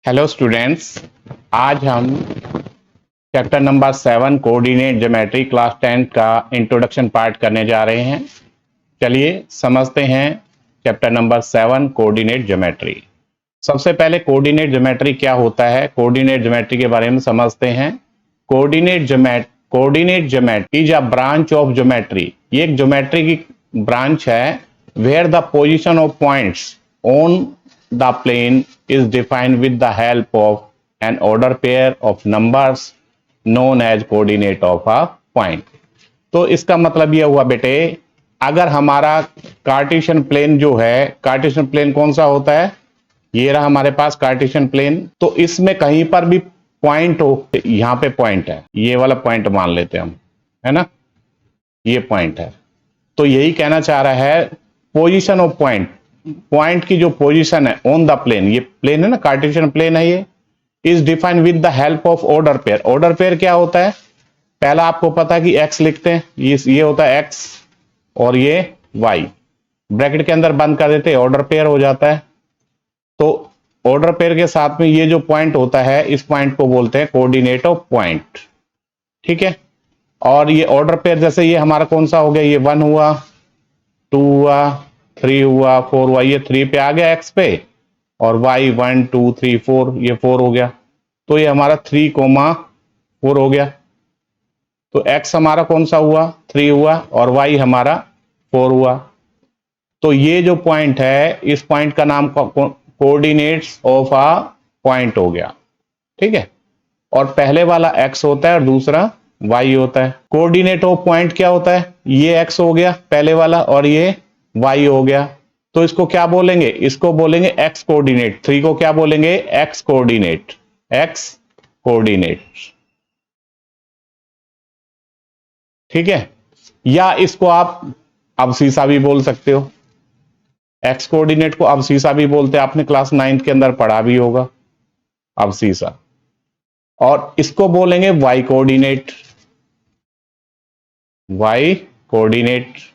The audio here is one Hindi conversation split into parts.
हेलो स्टूडेंट्स, आज हम chapter number 7 coordinate geometry class 10 का इंट्रोडक्शन पार्ट करने जा रहे हैं। चलिए समझते हैं चैप्टर नंबर 7 कोऑर्डिनेट ज्योमेट्री। सबसे पहले कोऑर्डिनेट ज्योमेट्री क्या होता है, कोऑर्डिनेट ज्योमेट्री के बारे में समझते हैं। Coordinate geometry is a branch of geometry. ये एक ज्योमेट्री की ब्रांच है where the position of points on the plane is defined with the help of an order pair of numbers known as coordinate of a point। तो इसका मतलब यह हुआ बेटे, अगर हमारा कार्टेशियन प्लेन जो है, कार्टेशियन प्लेन कौन सा होता है, ये रहा हमारे पास कार्टेशियन प्लेन। तो इसमें कहीं पर भी पॉइंट हो, यहां पे पॉइंट है, ये वाला पॉइंट मान लेते हैं हम, है ना, ये पॉइंट है। तो यही कहना चाह रहा है पोजीशन ऑफ पॉइंट की जो पोजीशन है ऑन द प्लेन, ये प्लेन है ना, कार्टेशियन प्लेन है, ये is defined with the help of order pair. Order pair क्या होता है, पहला आपको पता है कि एक्स लिखते हैं, ये होता है एक्स और ये वाई, ब्रैकेट के अंदर बंद कर देते हैं, ऑर्डर पेयर हो जाता है। तो ऑर्डर पेयर के साथ में ये जो पॉइंट होता है, इस पॉइंट को बोलते हैं कोऑर्डिनेट ऑफ पॉइंट, ठीक है। और ये ऑर्डर पेयर जैसे ये हमारा कौन सा हो गया, ये 1 हुआ, 2 हुआ, 3 हुआ, 4 हुआ, ये 3 पे आ गया एक्स पे, और वाई 1 2 3 4, ये 4 हो गया। तो ये हमारा 3,4 हो गया। तो एक्स हमारा कौन सा हुआ, 3 हुआ, और वाई हमारा 4 हुआ। तो ये जो पॉइंट है, इस पॉइंट का नाम कोऑर्डिनेट्स ऑफ अ पॉइंट हो गया, ठीक है। और पहले वाला एक्स होता है और दूसरा वाई होता है। कोऑर्डिनेट ऑफ पॉइंट क्या होता है, ये एक्स हो गया पहले वाला और ये वाई हो गया। तो इसको क्या बोलेंगे, इसको बोलेंगे एक्स कोऑर्डिनेट। 3 को क्या बोलेंगे, एक्स कोऑर्डिनेट, एक्स कोऑर्डिनेट, ठीक है। या इसको आप अबसीसा भी बोल सकते हो। एक्स कोऑर्डिनेट को अबसीसा भी बोलते हैं, आपने क्लास 9 के अंदर पढ़ा भी होगा अबसीसा। और इसको बोलेंगे वाई कोऑर्डिनेट, वाई कोऑर्डिनेट।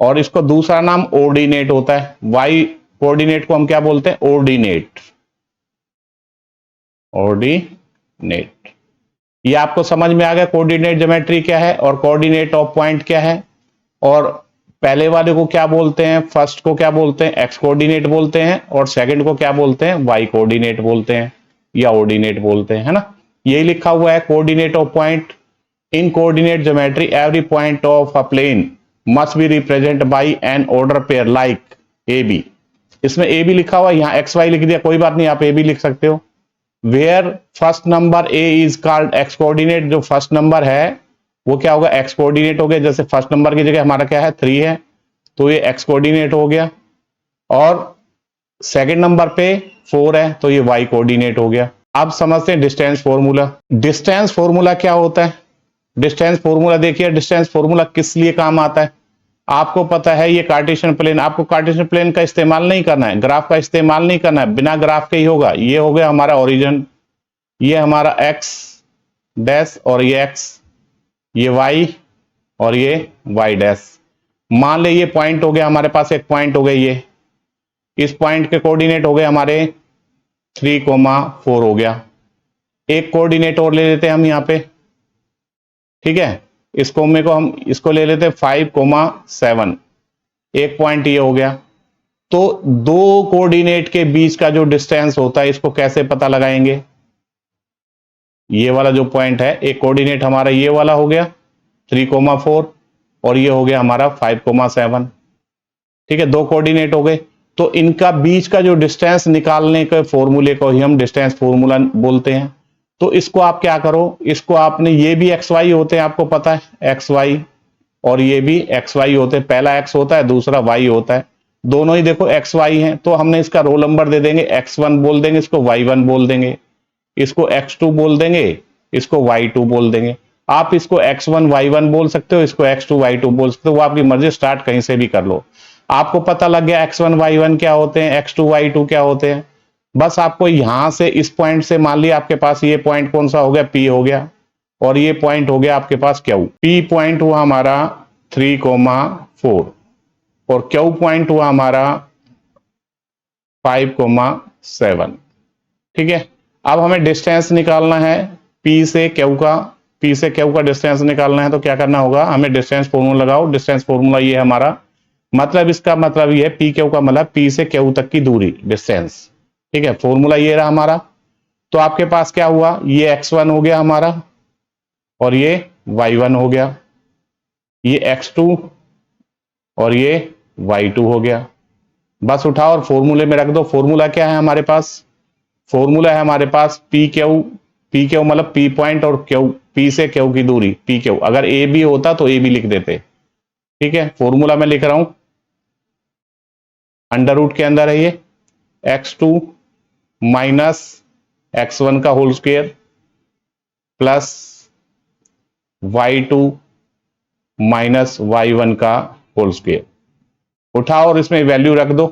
और इसको दूसरा नाम ऑर्डिनेट होता है। वाई कोऑर्डिनेट को हम क्या बोलते हैं, ऑर्डिनेट, ऑर्डिनेट। ये आपको समझ में आ गया कोऑर्डिनेट ज्योमेट्री क्या है और कोऑर्डिनेट ऑफ पॉइंट क्या है। और पहले वाले को क्या बोलते हैं, फर्स्ट को क्या बोलते हैं, एक्स कोऑर्डिनेट बोलते हैं, और सेकंड को क्या बोलते हैं, वाई कोऑर्डिनेट बोलते हैं या ऑर्डिनेट बोलते हैं, है ना। यही लिखा हुआ है coordinate of point. In coordinate geometry every point of a plane must be represented by an order pair like AB। इसमें AB लिखा हुआ है, यहां XY लिख दिया, कोई बात नहीं, आप AB लिख सकते हो। Where first number A is called X coordinate, जो फर्स्ट नंबर है वो क्या होगा, X कोऑर्डिनेट हो गया। जैसे फर्स्ट नंबर की जगह हमारा क्या है, 3 है, तो ये X कोऑर्डिनेट हो गया। और सेकंड नंबर पे 4 है, तो ये Y कोऑर्डिनेट हो गया। अब समझते हैं डिस्टेंस फॉर्मूला। डिस्टेंस फॉर्मूला क्या होता है, डिस्टेंस फॉर्मूला देखिए, डिस्टेंस फॉर्मूला किस लिए काम आता है। आपको पता है ये कार्टेशियन प्लेन, आपको कार्टेशियन प्लेन का इस्तेमाल नहीं करना है, ग्राफ का इस्तेमाल नहीं करना है, बिना ग्राफ के ही होगा। ये हो गया हमारा ओरिजिन, ये हमारा एक्स डैश, और ये एक्स, ये वाई, और ये वाई डैश। मान ले ये पॉइंट हो गया हमारे पास, एक पॉइंट हो गया, ये इस पॉइंट के कोऑर्डिनेट हो गए हमारे 3,4 हो गया। एक कोऑर्डिनेट और ले लेते हैं हम यहाँ पे, ठीक है। इसको में को हम इसको ले लेते हैं 5,7, एक पॉइंट ये हो गया। तो दो कोऑर्डिनेट के बीच का जो डिस्टेंस होता है, इसको कैसे पता लगाएंगे। ये वाला जो पॉइंट है, एक कोऑर्डिनेट हमारा ये वाला हो गया 3,4, और ये हो गया हमारा 5,7, ठीक है। दो कोऑर्डिनेट हो गए, तो इनका बीच का जो डिस्टेंस निकालने के फॉर्मूले को ही हम डिस्टेंस फॉर्मूला बोलते हैं। तो इसको आप क्या करो, इसको आपने, ये भी एक्स वाई होते हैं, आपको पता है एक्स वाई, और ये भी एक्स वाई होते हैं। पहला एक्स होता है, दूसरा वाई होता है, दोनों ही देखो एक्स वाई हैं। तो हमने इसका रोल नंबर दे देंगे, x1 बोल देंगे, इसको y1 बोल देंगे, इसको x2 बोल देंगे, इसको y2 बोल देंगे। आप इसको x1 y1 बोल सकते हो, इसको x2 y2 बोल सकते हो, वो आपकी मर्जी, स्टार्ट कहीं से भी कर लो। आपको पता लग गया x1 y1 क्या होते हैं, x2 y2 क्या होते हैं। बस आपको यहां से, इस पॉइंट से, मान लिया आपके पास ये पॉइंट कौन सा हो गया, P हो गया, और ये पॉइंट हो गया आपके पास Q। P पॉइंट हुआ हमारा 3,4, और Q पॉइंट हुआ हमारा 5,7। 7। ठीक है, अब हमें डिस्टेंस निकालना है P से Q का। P से Q का डिस्टेंस निकालना है तो क्या करना होगा, हमें डिस्टेंस फॉर्मूला लगाओ। डिस्टेंस फॉर्मूला ये है हमारा, मतलब इसका मतलब ये है P Q का मतलब P से Q तक की दूरी, डिस्टेंस। ठीक है, फॉर्मूला ये रहा हमारा। तो आपके पास क्या हुआ, ये x1 हो गया हमारा और ये y1 हो गया, ये x2 और ये y2 हो गया। बस उठाओ और फॉर्मूले में रख दो। फॉर्मूला क्या है हमारे पास, फॉर्मूला है हमारे पास पी क्यू मतलब P पॉइंट और Q, P से Q की दूरी पी क्यू। अगर ए बी होता तो ए बी लिख देते। ठीक है, फॉर्मूला में लिख रहा हूं, अंडर रूट के अंदर है ये x2 माइनस x1 का whole square plus y2 minus y1 का होल स्क्वायर। उठाओ और इसमें वैल्यू रख दो।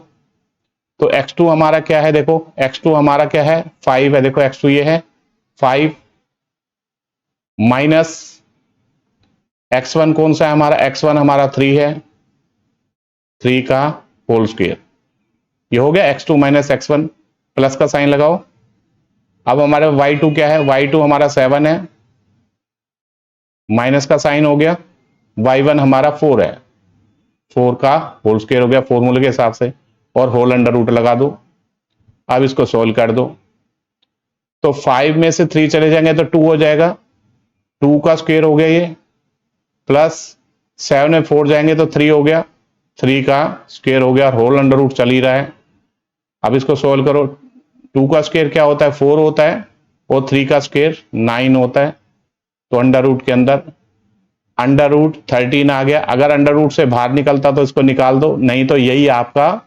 तो x2 हमारा क्या है, देखो x2 हमारा क्या है, 5 है। देखो x2 ये है 5 माइनस x1 कौन सा है हमारा, x1 हमारा 3 है, 3 का होल स्क्वायर। ये हो गया x2 माइनस x1, प्लस का साइन लगाओ। अब हमारे y2 क्या है, y2 हमारा 7 है, माइनस का साइन हो गया। y1 हमारा 4 है, 4 का होल स्क्वायर हो गया फॉर्मूले के हिसाब से, और होल अंडर रूट लगा दो। अब इसको सोल्व कर दो। तो 5 में से 3 चले जाएंगे तो 2 हो जाएगा, 2 का स्क्वायर हो गया ये, प्लस 7 में 4 जाएंगे तो 3 हो गया, 3 का स्क्वायर हो गया, और होल अंडर रूट चल ही रहा है। अब इसको सोल्व करो। 2 का स्क्वायर क्या होता है, 4 होता है, और 3 का स्क्वायर 9 होता है। तो अंडर रूट के अंदर अंडर रूट 13 आ गया। अगर अंडर रूट से बाहर निकलता तो इसको निकाल दो, नहीं तो यही आपका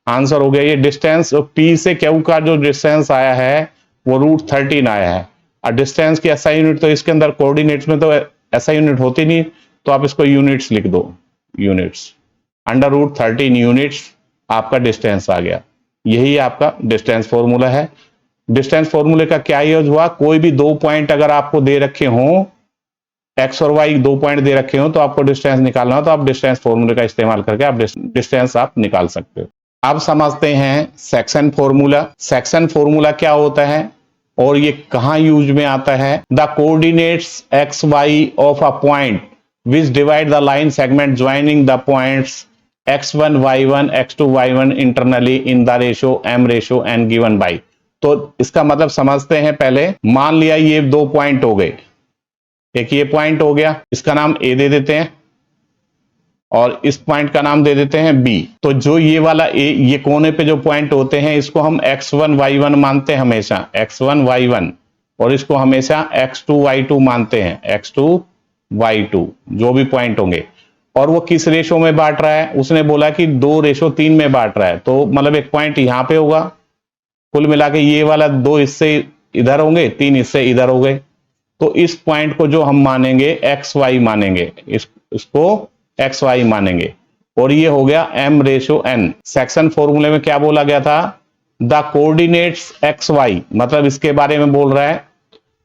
आंसर हो गया। ये डिस्टेंस P से Q का जो डिस्टेंस आया है वो √13 आया है। और डिस्टेंस की SI यूनिट तो इसके अंदर कोऑर्डिनेट्स में तो SI यूनिट होती नहीं, तो आप इसको यूनिट्स लिख दो, यूनिट्स। अंडर √13 यूनिट्स आपका डिस्टेंस आ गया। यही आपका डिस्टेंस फॉर्मूला है। डिस्टेंस फॉर्मूले का क्या यूज हुआ, कोई भी 2 पॉइंट अगर आपको दे रखे हों, एक्स और वाई 2 पॉइंट दे रखे हो, तो आपको डिस्टेंस निकालना हो तो आप डिस्टेंस फॉर्मूले का इस्तेमाल करके आप डिस्टेंस आप निकाल सकते हो। अब समझते हैं सेक्शन फॉर्मूला। सेक्शन फॉर्मूला क्या होता है और ये कहां यूज में आता है। The coordinates x y of a point which divide the line segment joining the points x1 y1 x2 y1 internally in the ratio m ratio n given by. तो इसका मतलब समझते हैं पहले। मान लिया ये 2 पॉइंट हो गए, एक ये पॉइंट हो गया, इसका नाम A दे देते हैं, और इस पॉइंट का नाम दे देते हैं B। तो जो ये वाला A, ये कोने पे जो पॉइंट होते हैं इसको हम x1 y1 मानते हैं हमेशा, x1 y1, और इसको हमेशा x2 y2 मानते हैं, x2 y2 जो भी पॉइंट होंगे। और वो किस रेशो में बांट रहा है, उसने बोला कि 2:3 में बांट रहा है। तो मतलब एक पॉइंट यहां पे होगा, कुल मिला के ये वाला 2 हिस्से इधर होंगे, 3 हिस्से इधर हो गए। तो इस पॉइंट को जो हम मानेंगे एक्स वाई मानेंगे, इसको एक्स वाई मानेंगे, और ये हो गया m रेशो n। सेक्शन फॉर्मूले में क्या बोला गया था, द कोऑर्डिनेट्स एक्स वाई, मतलब इसके बारे में बोल रहा है,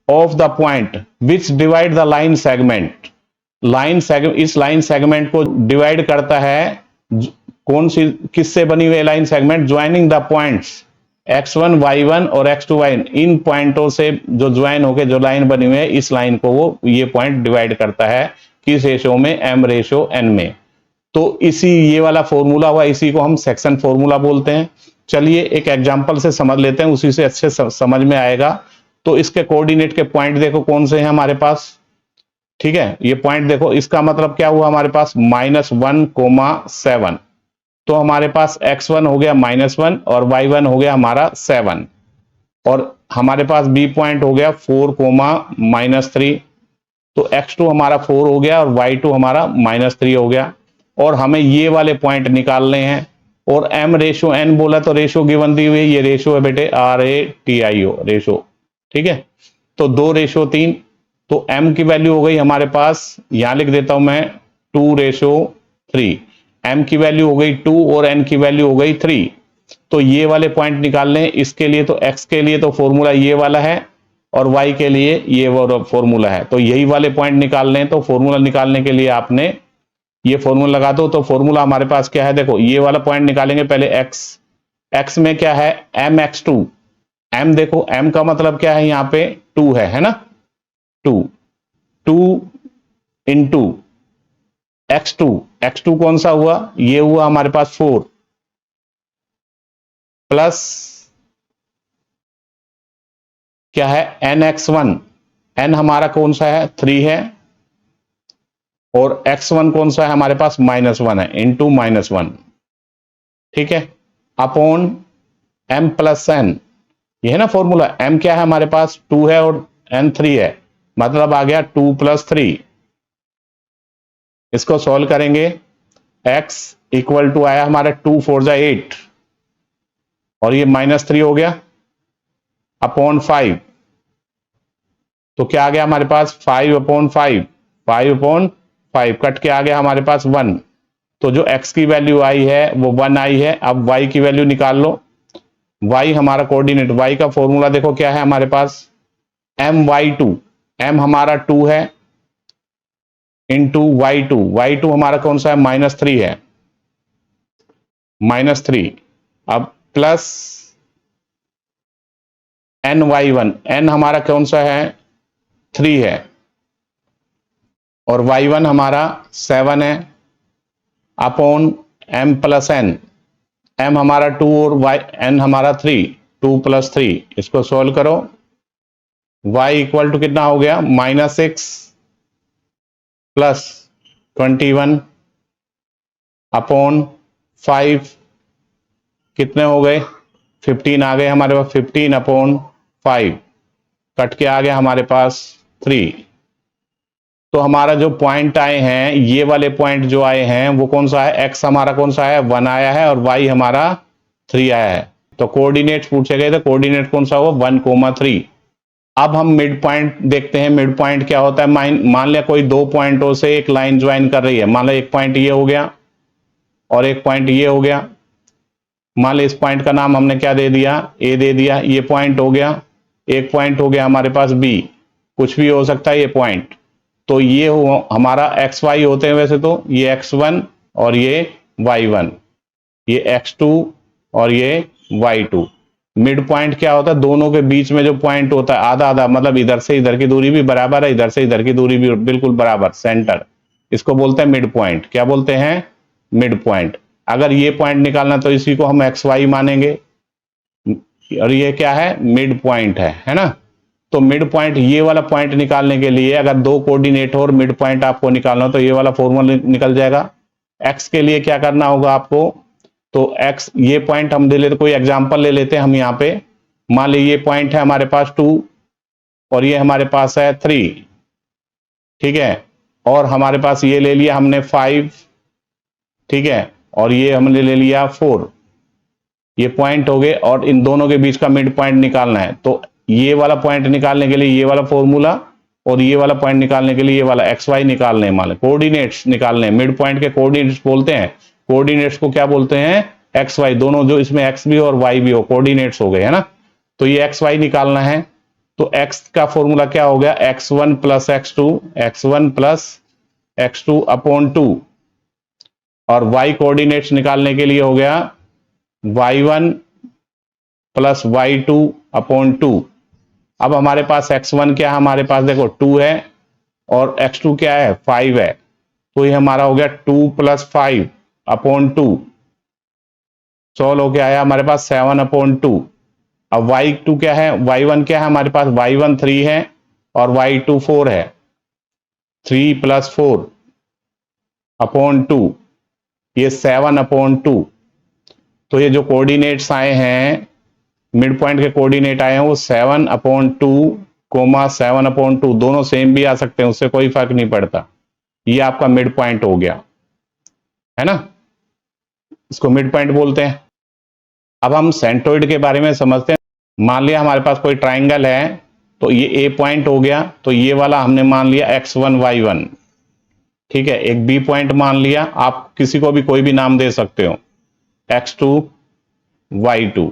of the point which divide the line segment. इस लाइन सेगमेंट को डिवाइड करता है, कौन सी किससे बनी हुई line segment, joining the points x1 y1 और x2 y1, इन पॉइंटों से जो ज्वाइन होकर जो लाइन बनी हुई है, इस लाइन को वो ये पॉइंट डिवाइड करता है किस रेशो में, m रेशो n में। तो इसी ये वाला फॉर्मूला हुआ, इसी को हम सेक्शन फॉर्मूला बोलते हैं। चलिए एक एग्जांपल से समझ लेते हैं, उसी से अच्छे समझ में आएगा। तो इसके कोऑर्डिनेट के पॉइंट देखो कौन से हैं हमारे पास। ठीक है, ये पॉइंट देखो, इसका मतलब क्या हुआ हमारे पास -1,7। तो हमारे पास x1 हो गया -1 और y1 हो गया हमारा 7, और हमारे पास b पॉइंट हो गया 4,-3। तो x2 हमारा 4 हो गया और y2 हमारा -3 हो गया, और हमें ये वाले पॉइंट निकालने हैं। और m रेशो n बोला तो रेशो गिवन दी हुई है, ये रेशो है बेटे RATIO रेशो। ठीक है, तो 2:3। तो m की वैल्यू हो गई हमारे पास, यहां लिख देता हूं मैं 2:3। m की वैल्यू हो गई 2 और n की वैल्यू हो गई 3। तो ये वाले पॉइंट निकालने हैं। इसके लिए तो x के लिए तो फॉर्मूला ये वाला है, और y के लिए ये वो फॉर्मूला है। तो यही वाले पॉइंट निकालने हैं। तो फॉर्मूला निकालने के लिए आपने ये फॉर्मूला लगा दो। तो फॉर्मूला हमारे पास क्या है, देखो ये वाला पॉइंट निकालेंगे पहले x, x में क्या है mx2, m देखो m का मतलब क्या है यहां पे 2 है ना, 2 2 इंटू x2, x2 कौन सा हुआ, ये हुआ हमारे पास 4 प्लस क्या है nx1, n हमारा कौन सा है 3 है, और x1 कौन सा है हमारे पास -1 है, इंटू -1, ठीक है, अपॉन m प्लस n, ये है ना फॉर्मूला, m क्या है हमारे पास 2 है और n 3 है, मतलब आ गया 2 + 3। इसको सॉल्व करेंगे, x इक्वल टू आया हमारा 2 4 जा 8 और ये -3 हो गया अपॉन 5, तो क्या आ गया हमारे पास 5/5, 5/5 कट के आ गया हमारे पास 1, तो जो x की वैल्यू आई है वो 1 आई है। अब y की वैल्यू निकाल लो, y हमारा कोऑर्डिनेट, y का फॉर्मूला देखो क्या है हमारे पास my2, m हमारा 2 है इंटू y2 हमारा कौन सा है -3 है, -3, अब प्लस ny1, n हमारा कौन सा है 3 है और y1 हमारा 7 है, upon m plus n, m हमारा 2 और n हमारा 3, 2 + 3, इसको सोल्व करो, y इक्वल टू कितना हो गया -6 प्लस 21 अपॉन 5, कितने हो गए 15 आ गए हमारे पास, 15/5 कट के आ गया हमारे पास 3। तो हमारा जो पॉइंट आए हैं, ये वाले पॉइंट जो आए हैं वो कौन सा है, x हमारा कौन सा है 1 आया है और y हमारा 3 आया है। तो कोऑर्डिनेट पूछे गए थे, कोऑर्डिनेट कौन सा हुआ 1,3। अब हम मिड पॉइंट देखते हैं, मिड पॉइंट क्या होता है, मान लिया कोई दो पॉइंटों से एक लाइन ज्वाइन कर रही है, मान लो एक पॉइंट ये हो गया और एक पॉइंट ये हो गया, मान लो इस पॉइंट का नाम हमने क्या दे दिया ए दे दिया, ये पॉइंट हो गया, एक पॉइंट हो गया हमारे पास बी, कुछ भी हो सकता है ये पॉइंट। तो ये हो हमारा एक्स वाई होते हैं वैसे तो, ये x1 और ये y1, ये x2 और ये y2। मिड पॉइंट क्या होता है, दोनों के बीच में जो पॉइंट होता है आधा आधा, मतलब इधर से इधर की दूरी भी बराबर है, इधर से इधर की दूरी भी बिल्कुल बराबर, सेंटर, इसको बोलते हैं मिड पॉइंट। क्या बोलते हैं, मिड पॉइंट। अगर ये पॉइंट निकालना तो इसी को हम एक्स वाई मानेंगे, और ये क्या है मिड पॉइंट है ना। तो मिड पॉइंट, ये वाला पॉइंट निकालने के लिए अगर दो कोऑर्डिनेट हो और मिड पॉइंट आपको निकालना हो तो ये वाला फॉर्मूला निकल जाएगा। एक्स के लिए क्या करना होगा आपको, तो एक्स, ये पॉइंट हम ले लेते, कोई एग्जांपल ले लेते हैं हम यहाँ पे, मान लीजिए ये पॉइंट है हमारे पास 2 और ये हमारे पास है 3, ठीक है, और हमारे पास ये ले लिया हमने 5, ठीक है, और ये हमने ले लिया 4, ये पॉइंट हो गए और इन दोनों के बीच का मिड पॉइंट निकालना है। तो ये वाला पॉइंट निकालने के लिए ये वाला फॉर्मूला, और ये वाला पॉइंट निकालने के लिए ये वाला एक्स वाई निकालने हैं, मान कोऑर्डिनेट्स निकालने हैं। मिड पॉइंट के कोऑर्डिनेट्स बोलते हैं, कोऑर्डिनेट्स को क्या बोलते हैं, एक्स वाई, दोनों जो इसमें एक्स भी हो और वाई भी हो, कोऑर्डिनेट्स हो गए, है ना। तो ये एक्स वाई निकालना है, तो एक्स का फॉर्मूला क्या हो गया, x1 + x2, x1 + x2 upon 2, और y कोऑर्डिनेट्स निकालने के लिए हो गया y1 + y2 अपॉन 2। अब हमारे पास x1 क्या है, हमारे पास देखो 2 है और x2 क्या है 5 है, तो ये हमारा हो गया 2 + 5 अपॉन 2, सोल्व होके आया हमारे पास 7/2। अब y2 क्या है, y1 क्या है हमारे पास, y1 3 है और y2 4 है, 3 + 4 अपॉन 2, ये 7/2। तो ये जो कोऑर्डिनेट्स आए हैं, मिड पॉइंट के कोऑर्डिनेट आए हैं वो 7/2, 7/2, दोनों सेम भी आ सकते हैं, उससे कोई फर्क नहीं पड़ता। ये आपका मिड पॉइंट हो गया, है ना, इसको मिड पॉइंट बोलते हैं। अब हम सेंट्रोइड के बारे में समझते हैं। मान लिया हमारे पास कोई ट्राइंगल है, तो ये ए पॉइंट हो गया, तो ये वाला हमने मान लिया x1 y1, ठीक है, एक बी पॉइंट मान लिया, आप किसी को भी कोई भी नाम दे सकते हो, x2 y2,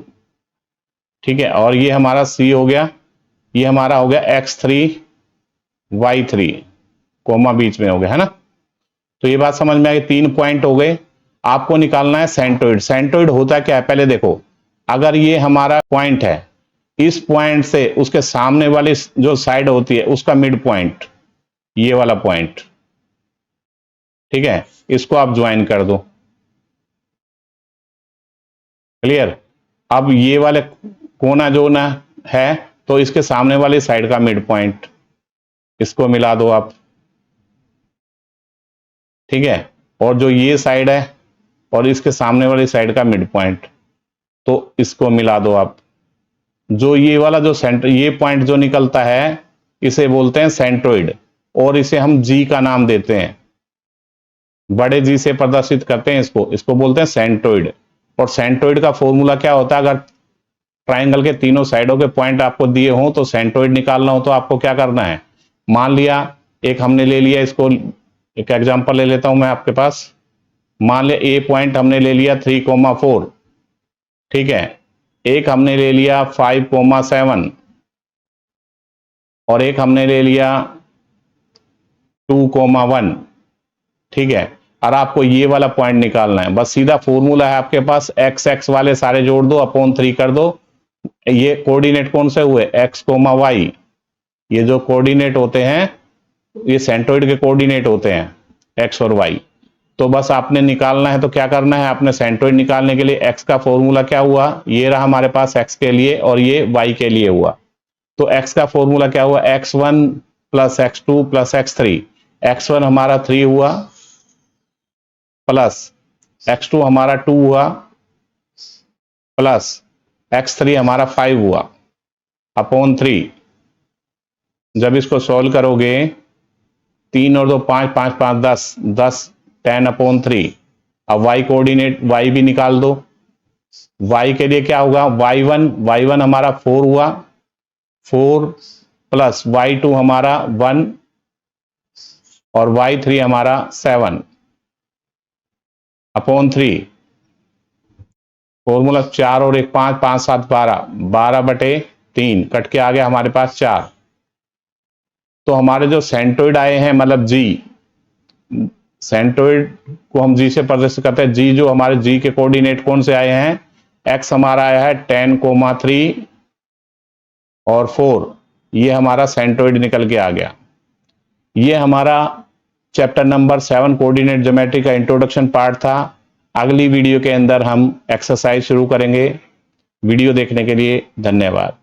ठीक है, और ये हमारा सी हो गया, ये हमारा हो गया x3 y3, कोमा बीच में हो गया, है ना। तो ये बात समझ में आ गई, 3 पॉइंट हो गए। आपको निकालना है सेंट्रोइड। सेंट्रोइड होता क्या है, पहले देखो, अगर ये हमारा पॉइंट है, इस पॉइंट से उसके सामने वाली जो साइड होती है उसका मिड पॉइंट, ये वाला पॉइंट, ठीक है, इसको आप ज्वाइन कर दो। क्लियर? अब ये वाले कोना जो ना है, तो इसके सामने वाली साइड का मिड पॉइंट, इसको मिला दो आप, ठीक है। और जो ये साइड है और इसके सामने वाली साइड का मिड पॉइंट, तो इसको मिला दो आप। जो ये वाला जो सेंटर, ये पॉइंट जो निकलता है, इसे बोलते हैं सेंट्रोइड, और इसे हम जी का नाम देते हैं, बड़े जी से प्रदर्शित करते हैं इसको, इसको बोलते हैं सेंट्रोइड। और सेंट्रोइड का फॉर्मूला क्या होता है? अगर ट्राइंगल के तीनों साइडों के पॉइंट आपको दिए हों तो सेंट्रोइड निकालना हो तो आपको क्या करना है? मान लिया एक हमने ले लिया, इसको एक एग्जांपल ले लेता हूं मैं आपके पास। मान लिया ए पॉइंट हमने ले लिया 3,4, ठीक है। एक हमने ले लिया 5,7 और एक हमने ले लिया 2,1, ठीक है। और आपको ये वाला पॉइंट निकालना है। बस सीधा फॉर्मूला है आपके पास, एक्स एक्स वाले सारे जोड़ दो, अपॉन 3 कर दो। ये कोऑर्डिनेट कौन से हुए? X comma y. ये जो कोऑर्डिनेट होते हैं ये सेंट्रोइड के कोऑर्डिनेट होते हैं, एक्स और वाई। तो बस आपने निकालना है, तो क्या करना है? आपने सेंट्रोइड निकालने के लिए एक्स का फॉर्मूला क्या हुआ? ये रहा हमारे पास एक्स के लिए, और ये वाई के लिए हुआ। तो एक्स का फॉर्मूला क्या हुआ? x1 plus x2 plus x3। x1 हमारा 3 हुआ, प्लस x2 हमारा 2 हुआ, प्लस x3 हमारा 5 हुआ, अपॉन 3। जब इसको सॉल्व करोगे, 3 और 2 5, 5 5 10, 10 10 अपॉन 3। अब y कोऑर्डिनेट y भी निकाल दो। y के लिए क्या होगा? y1 हमारा 4 हुआ, 4 प्लस y2 हमारा 1 और y3 हमारा 7 अपॉन 3। फॉर्मूला 4 और 1 5, 5 7 12, 12/3 कट के आ गया हमारे पास 4। तो हमारे जो सेंट्रोइड आए हैं, मतलब जी, सेंट्रोइड को हम जी से प्रदर्शित करते हैं। जी जो हमारे जी के कोऑर्डिनेट कौन से आए हैं? एक्स हमारा आया है 10,3 और 4, ये हमारा सेंट्रोइड निकल के आ गया। ये हमारा चैप्टर नंबर 7 कोऑर्डिनेट ज्योमेट्री का इंट्रोडक्शन पार्ट था। अगली वीडियो के अंदर हम एक्सरसाइज शुरू करेंगे। वीडियो देखने के लिए धन्यवाद।